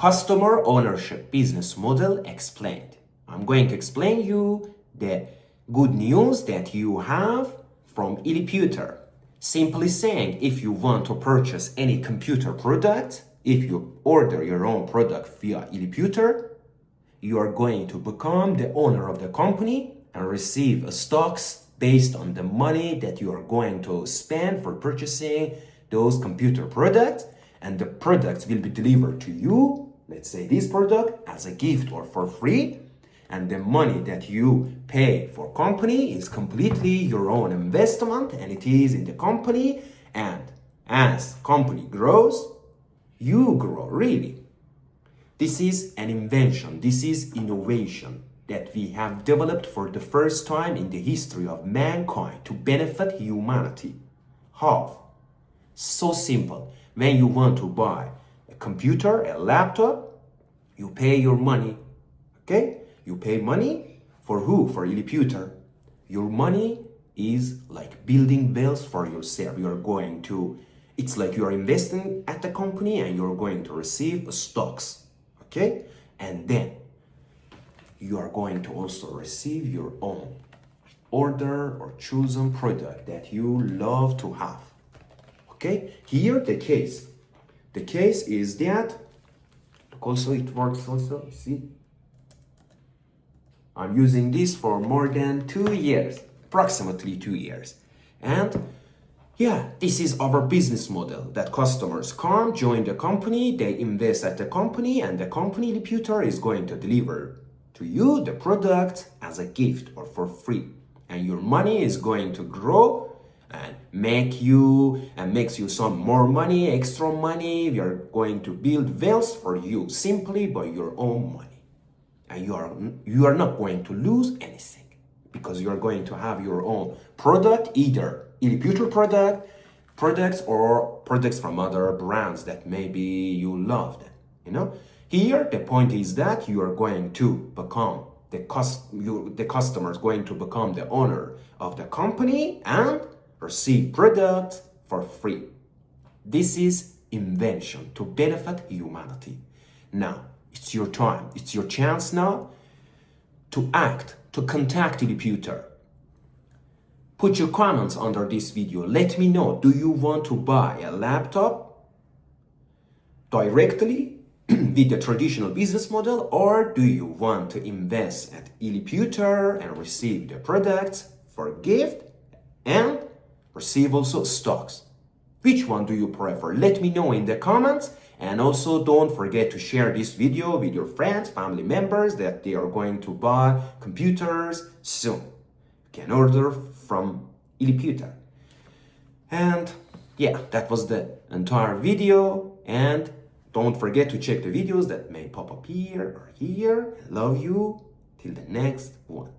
Customer ownership business model explained. I'm going to explain you the good news that you have from ILIPUTER. Simply saying, if you want to purchase any computer product, if you order your own product via ILIPUTER, you are going to become the owner of the company and receive stocks based on the money that you are going to spend for purchasing those computer products, and the products will be delivered to you, let's say this product, as a gift or for free, and the money that you pay for company is completely your own investment, and it is in the company, and as company grows, you grow, really. This is an invention, this is innovation that we have developed for the first time in the history of mankind to benefit humanity. How? So simple. When you want to buy a computer, a laptop, you pay your money, okay? You pay money for who? For ILIPUTER. Your money is like building wealth for yourself. You are going to, it's like you are investing at the company and you're going to receive stocks, okay? And then you are going to also receive your own order or chosen product that you love to have. Okay, here the case is that also it works also, see, I'm using this for more than 2 years, approximately 2 years, and yeah, this is our business model, that customers come, join the company, they invest at the company, and the company ILIPUTER is going to deliver to you the product as a gift or for free, and your money is going to grow and makes you some more money, extra money. We are going to build wealth for you simply by your own money, and you are not going to lose anything because you are going to have your own product, either ILIPUTER products or products from other brands that maybe you love them, you know. Here the point is that you are going to become the customer is going to become the owner of the company and receive products for free. This is invention to benefit humanity. Now, it's your time, it's your chance now to act, to contact ILIPUTER. Put your comments under this video. Let me know, do you want to buy a laptop directly with the traditional business model, or do you want to invest at ILIPUTER and receive the products for gift and receive also stocks? Which one do you prefer? Let me know in the comments, and also don't forget to share this video with your friends, family members that they are going to buy computers soon. You can order from ILIPUTER. And yeah, that was the entire video, and don't forget to check the videos that may pop up here or here. I love you. Till the next one.